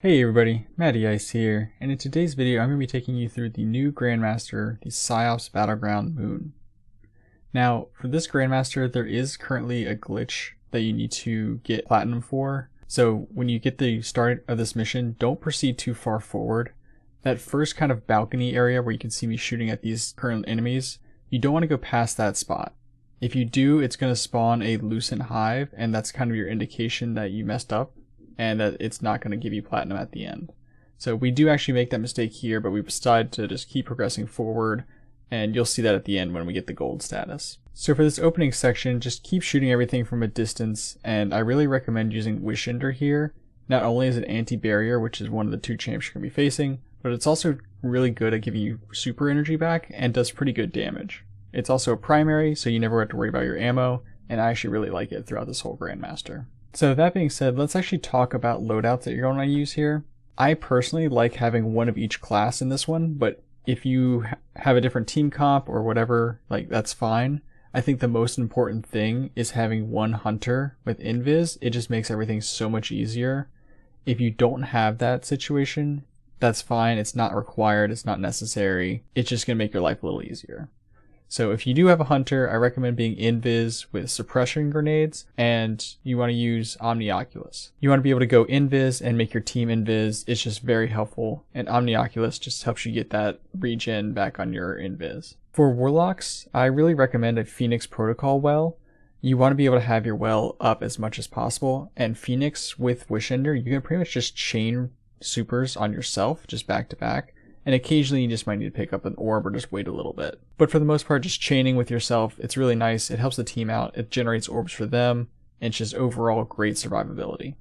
Hey everybody, Matty Ice here, and in today's video I'm going to be taking you through the new Grandmaster, the PsiOps Battleground Moon. Now, for this Grandmaster, there is currently a glitch that you need to get Platinum for, so when you get the start of this mission, don't proceed too far forward. That first kind of balcony area where you can see me shooting at these current enemies, you don't want to go past that spot. If you do, it's going to spawn a Lucent Hive, and that's kind of your indication that you messed up and that it's not going to give you Platinum at the end. So we do actually make that mistake here, but we decide to just keep progressing forward, and you'll see that at the end when we get the gold status. So for this opening section, just keep shooting everything from a distance, and I really recommend using Wish Ender here. Not only is it anti-barrier, which is one of the two champs you're going to be facing, but it's also really good at giving you super energy back and does pretty good damage. It's also a primary, so you never have to worry about your ammo, and I actually really like it throughout this whole Grandmaster. So that being said, let's actually talk about loadouts that you're going to use here. I personally like having one of each class in this one, but if you have a different team comp or whatever, like that's fine. I think the most important thing is having one hunter with invis. It just makes everything so much easier. If you don't have that situation, that's fine. It's not required. It's not necessary. It's just going to make your life a little easier. So if you do have a hunter, I recommend being invis with suppression grenades, and you want to use Omnioculus. You want to be able to go invis and make your team invis. It's just very helpful, and Omnioculus just helps you get that regen back on your invis. For warlocks, I really recommend a Phoenix protocol well. You want to be able to have your well up as much as possible, and Phoenix with Wish Ender, you can pretty much just chain supers on yourself, just back to back. And occasionally you just might need to pick up an orb or just wait a little bit. But for the most part, just chaining with yourself, it's really nice. It helps the team out. It generates orbs for them. And it's just overall great survivability.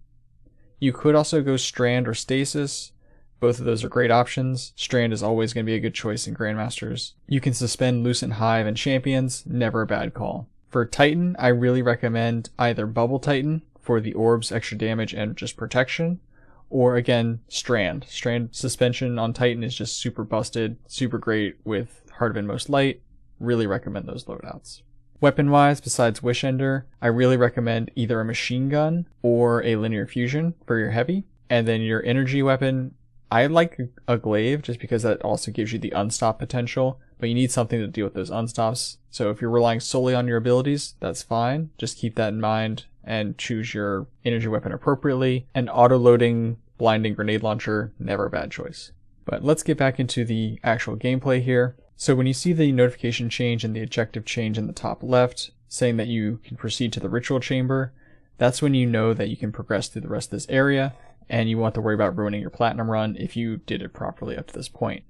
You could also go Strand or Stasis. Both of those are great options. Strand is always going to be a good choice in Grandmasters. You can suspend Lucent Hive and Champions. Never a bad call. For Titan, I really recommend either Bubble Titan for the orbs, extra damage, and just protection. Or again, Strand. Strand suspension on Titan is just super busted, super great with Heart of Inmost Light. Really recommend those loadouts. Weapon-wise, besides Wish Ender, I really recommend either a machine gun or a linear fusion for your heavy. And then your energy weapon, I like a glaive just because that also gives you the unstop potential, but you need something to deal with those unstops. So if you're relying solely on your abilities, that's fine. Just keep that in mind and choose your energy weapon appropriately. And auto-loading blinding grenade launcher, never a bad choice. But let's get back into the actual gameplay here. So when you see the notification change and the objective change in the top left, saying that you can proceed to the ritual chamber, that's when you know that you can progress through the rest of this area, and you won't have to worry about ruining your platinum run if you did it properly up to this point.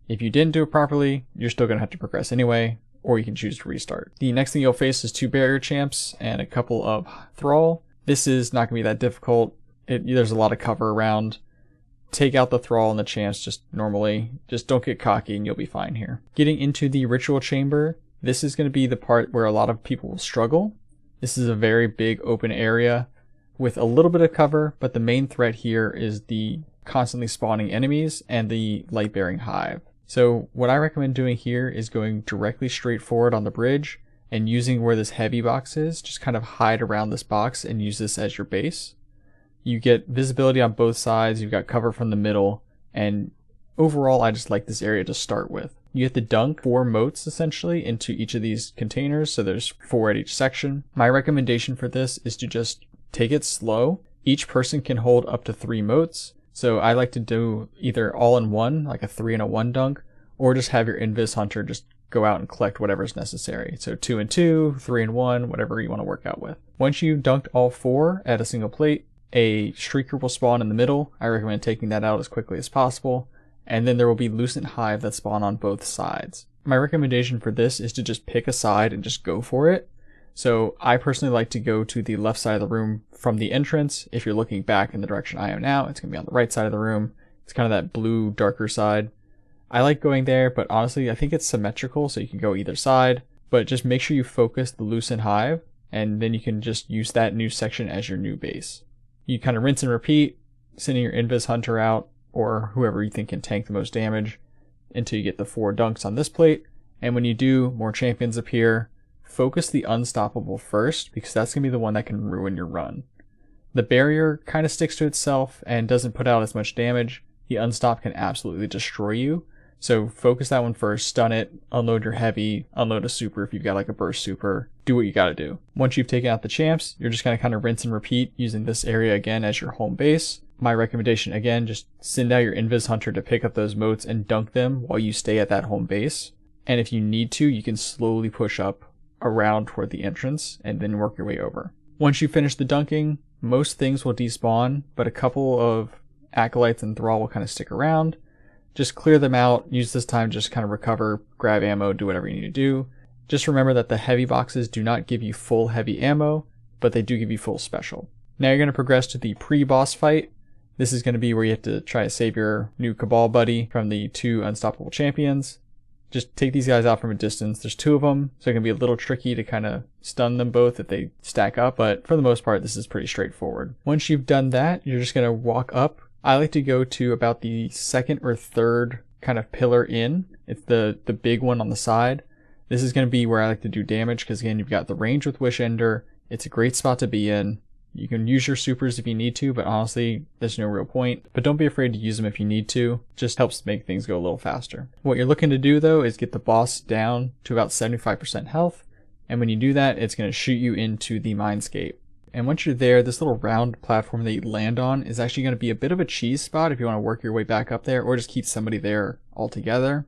If you didn't do it properly, you're still going to have to progress anyway, or you can choose to restart. The next thing you'll face is 2 barrier champs and a couple of Thrall. This is not going to be that difficult. There's a lot of cover around. Take out the Thrall and the champs just normally. Just don't get cocky and you'll be fine here. Getting into the ritual chamber, this is going to be the part where a lot of people will struggle. This is a very big open area with a little bit of cover, but the main threat here is the constantly spawning enemies and the light-bearing hive. So what I recommend doing here is going directly straight forward on the bridge and using where this heavy box is, just kind of hide around this box and use this as your base. You get visibility on both sides, you've got cover from the middle, and overall I just like this area to start with. You have to dunk 4 motes essentially into each of these containers, so there's 4 at each section. My recommendation for this is to just take it slow. Each person can hold up to 3 motes. So I like to do either all in one, like a 3 and a 1 dunk, or just have your Invis Hunter just go out and collect whatever's necessary. So 2 and 2, 3 and 1, whatever you want to work out with. Once you've dunked all 4 at a single plate, a Streaker will spawn in the middle. I recommend taking that out as quickly as possible. And then there will be Lucent Hive that spawn on both sides. My recommendation for this is to just pick a side and just go for it. So I personally like to go to the left side of the room from the entrance. If you're looking back in the direction I am now, it's going to be on the right side of the room. It's kind of that blue, darker side. I like going there, but honestly, I think it's symmetrical, so you can go either side. But just make sure you focus the Lucent Hive, and then you can just use that new section as your new base. You kind of rinse and repeat, sending your Invis Hunter out, or whoever you think can tank the most damage, until you get the 4 dunks on this plate. And when you do, more champions appear. Focus the unstoppable first, because that's going to be the one that can ruin your run. The barrier kind of sticks to itself and doesn't put out as much damage. The unstop can absolutely destroy you. So focus that one first, stun it, unload your heavy, unload a super if you've got like a burst super, do what you gotta do. Once you've taken out the champs, you're just gonna kind of rinse and repeat using this area again as your home base. My recommendation again, just send out your Invis Hunter to pick up those motes and dunk them while you stay at that home base. And if you need to, you can slowly push up around toward the entrance and then work your way over. Once you finish the dunking, most things will despawn, but a couple of acolytes and thrall will kind of stick around. Just clear them out, use this time to just kind of recover, grab ammo, do whatever you need to do. Just remember that the heavy boxes do not give you full heavy ammo, but they do give you full special. Now you're going to progress to the pre-boss fight. This is going to be where you have to try to save your new Cabal buddy from the 2 unstoppable champions. Just take these guys out from a distance. There's 2 of them, so it can be a little tricky to kind of stun them both if they stack up, but for the most part, this is pretty straightforward. Once you've done that, you're just going to walk up. I like to go to about the 2nd or 3rd kind of pillar in. It's the big one on the side. This is going to be where I like to do damage because again, you've got the range with Wish Ender. It's a great spot to be in. You can use your supers if you need to, but honestly, there's no real point. But don't be afraid to use them if you need to. Just helps make things go a little faster. What you're looking to do though is get the boss down to about 75% health. And when you do that, it's going to shoot you into the Mindscape. And once you're there, this little round platform that you land on is actually going to be a bit of a cheese spot if you want to work your way back up there or just keep somebody there altogether.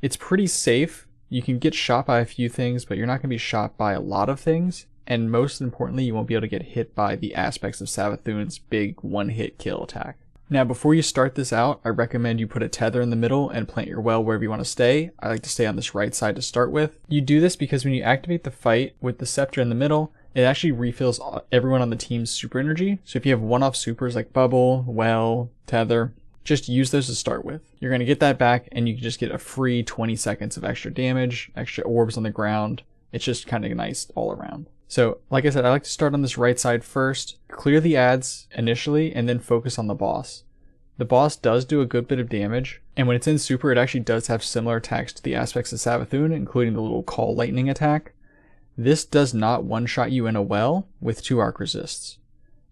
It's pretty safe. You can get shot by a few things, but you're not going to be shot by a lot of things. And most importantly, you won't be able to get hit by the aspects of Savathun's big one-hit kill attack. Now, before you start this out, I recommend you put a tether in the middle and plant your well wherever you want to stay. I like to stay on this right side to start with. You do this because when you activate the fight with the scepter in the middle, it actually refills everyone on the team's super energy. So if you have one-off supers like Bubble, Well, Tether, just use those to start with. You're going to get that back and you can just get a free 20 seconds of extra damage, extra orbs on the ground. It's just kind of nice all around. So like I said, I like to start on this right side first, clear the ads initially, and then focus on the boss. The boss does do a good bit of damage, and when it's in super, it actually does have similar attacks to the aspects of Savathun, including the little call lightning attack. This does not one-shot you in a well with 2 arc resists.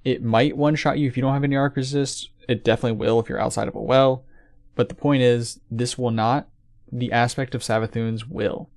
It might one-shot you if you don't have any arc resists. It definitely will if you're outside of a well, but the point is, this will not. The aspect of Savathun's will.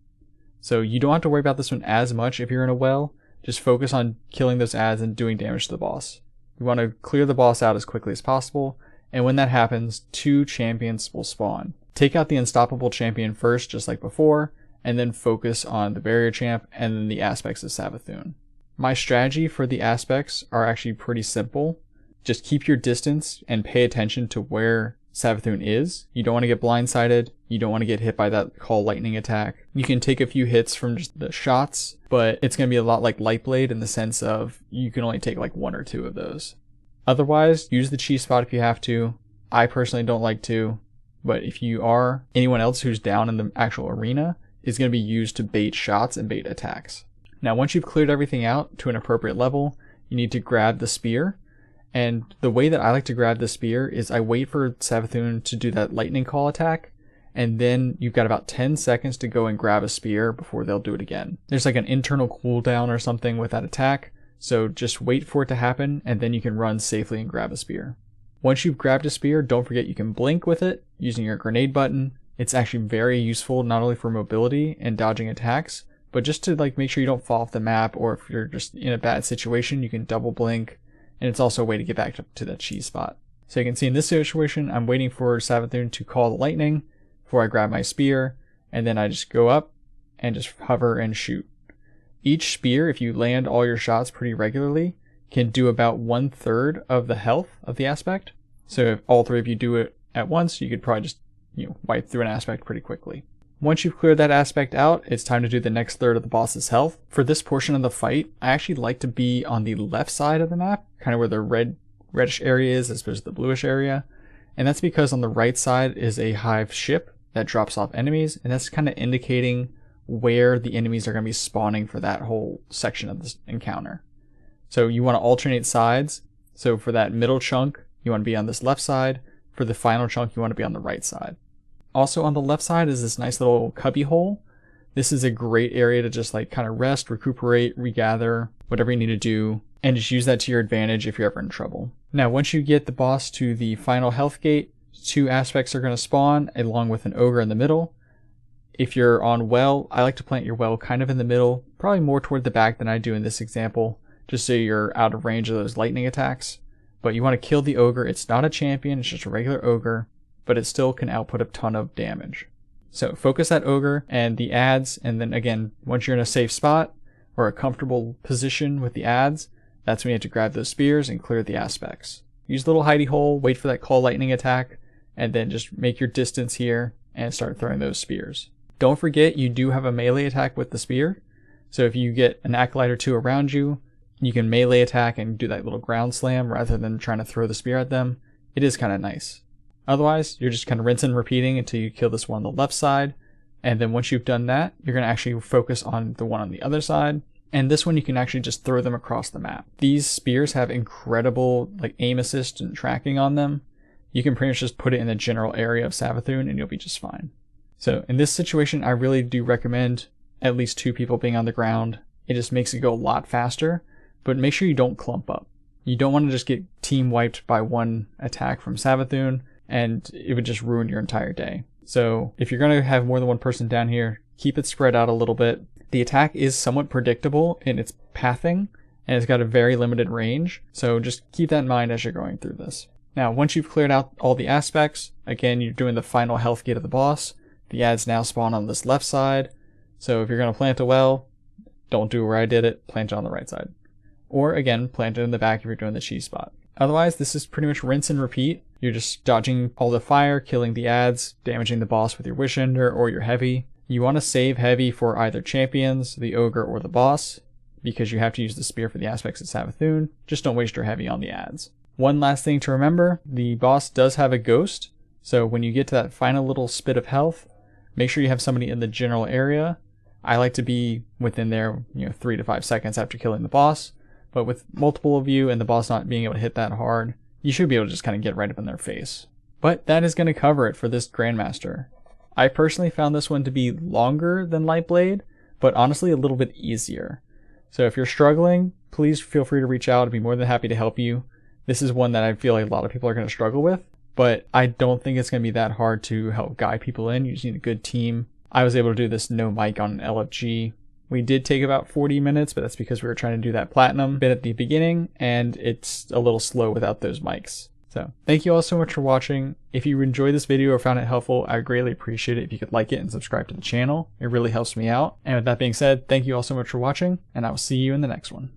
So you don't have to worry about this one as much if you're in a well. Just focus on killing those ads and doing damage to the boss. You want to clear the boss out as quickly as possible, and when that happens, 2 champions will spawn. Take out the unstoppable champion first, just like before, and then focus on the barrier champ and then the aspects of Savathun. My strategy for the aspects are actually pretty simple. Just keep your distance and pay attention to where Savathun is. You don't want to get blindsided. You don't want to get hit by that call lightning attack. You can take a few hits from just the shots, but it's going to be a lot like Lightblade in the sense of you can only take like 1 or 2 of those. Otherwise, use the cheese spot if you have to. I personally don't like to, but if you are, anyone else who's down in the actual arena is going to be used to bait shots and bait attacks. Now, once you've cleared everything out to an appropriate level, you need to grab the spear. And the way that I like to grab the spear is I wait for Savathun to do that lightning call attack, and then you've got about 10 seconds to go and grab a spear before they'll do it again. There's like an internal cooldown or something with that attack, so just wait for it to happen, and then you can run safely and grab a spear. Once you've grabbed a spear, don't forget you can blink with it using your grenade button. It's actually very useful not only for mobility and dodging attacks, but just to like make sure you don't fall off the map, or if you're just in a bad situation, you can double blink. And it's also a way to get back to that cheese spot. So you can see in this situation, I'm waiting for Savathun to call the lightning before I grab my spear, and then I just go up and just hover and shoot. Each spear, if you land all your shots pretty regularly, can do about 1/3 of the health of the aspect. So if all 3 of you do it at once, you could probably just wipe through an aspect pretty quickly. Once you've cleared that aspect out, it's time to do the next 1/3 of the boss's health. For this portion of the fight, I actually like to be on the left side of the map, kind of where the reddish area is as opposed to the bluish area. And that's because on the right side is a hive ship that drops off enemies, and that's kind of indicating where the enemies are going to be spawning for that whole section of this encounter. So you want to alternate sides. So for that middle chunk, you want to be on this left side. For the final chunk, you want to be on the right side. Also on the left side is this nice little cubby hole. This is a great area to just like kind of rest, recuperate, regather, whatever you need to do. and just use that to your advantage if you're ever in trouble. Now, once you get the boss to the final health gate, 2 aspects are going to spawn along with an ogre in the middle. If you're on well, I like to plant your well kind of in the middle, probably more toward the back than I do in this example, just so you're out of range of those lightning attacks. But you want to kill the ogre. It's not a champion, it's just a regular ogre, but it still can output a ton of damage. So focus that ogre and the adds, and then again, once you're in a safe spot or a comfortable position with the adds, that's when you have to grab those spears and clear the aspects. Use the little hidey hole, wait for that call lightning attack, and then just make your distance here and start throwing those spears. Don't forget you do have a melee attack with the spear, so if you get an acolyte or 2 around you, you can melee attack and do that little ground slam rather than trying to throw the spear at them. It is kind of nice. Otherwise, you're just kind of rinsing and repeating until you kill this one on the left side, and then once you've done that, you're going to actually focus on the one on the other side, and this one you can actually just throw them across the map. These spears have incredible aim assist and tracking on them. You can pretty much just put it in the general area of Savathûn and you'll be just fine. So in this situation, I really do recommend at least 2 people being on the ground. It just makes it go a lot faster, but make sure you don't clump up. You don't want to just get team wiped by one attack from Savathûn, and it would just ruin your entire day. So if you're going to have more than one person down here, keep it spread out a little bit. The attack is somewhat predictable in its pathing, and it's got a very limited range, so just keep that in mind as you're going through this. Now, once you've cleared out all the aspects, again, you're doing the final health gate of the boss. The adds now spawn on this left side, so if you're going to plant a well, don't do where I did it, plant it on the right side. Or again, plant it in the back if you're doing the cheese spot. Otherwise, this is pretty much rinse and repeat. You're just dodging all the fire, killing the adds, damaging the boss with your Wish Ender or your heavy. You want to save heavy for either champions, the ogre, or the boss, because you have to use the spear for the aspects of Savathûn. Just don't waste your heavy on the adds. One last thing to remember, the boss does have a ghost, so when you get to that final little spit of health, make sure you have somebody in the general area. I like to be within there, 3 to 5 seconds after killing the boss, but with multiple of you and the boss not being able to hit that hard, you should be able to just kind of get right up in their face. But that is going to cover it for this Grandmaster. I personally found this one to be longer than Lightblade, but honestly a little bit easier. So if you're struggling, please feel free to reach out. I'd be more than happy to help you. This is one that I feel like a lot of people are going to struggle with, but I don't think it's going to be that hard to help guide people in. You just need a good team. I was able to do this no mic on an LFG. We did take about 40 minutes, but that's because we were trying to do that platinum bit at the beginning, and it's a little slow without those mics. So thank you all so much for watching. If you enjoyed this video or found it helpful, I would greatly appreciate it if you could like it and subscribe to the channel. It really helps me out. And with that being said, thank you all so much for watching, and I will see you in the next one.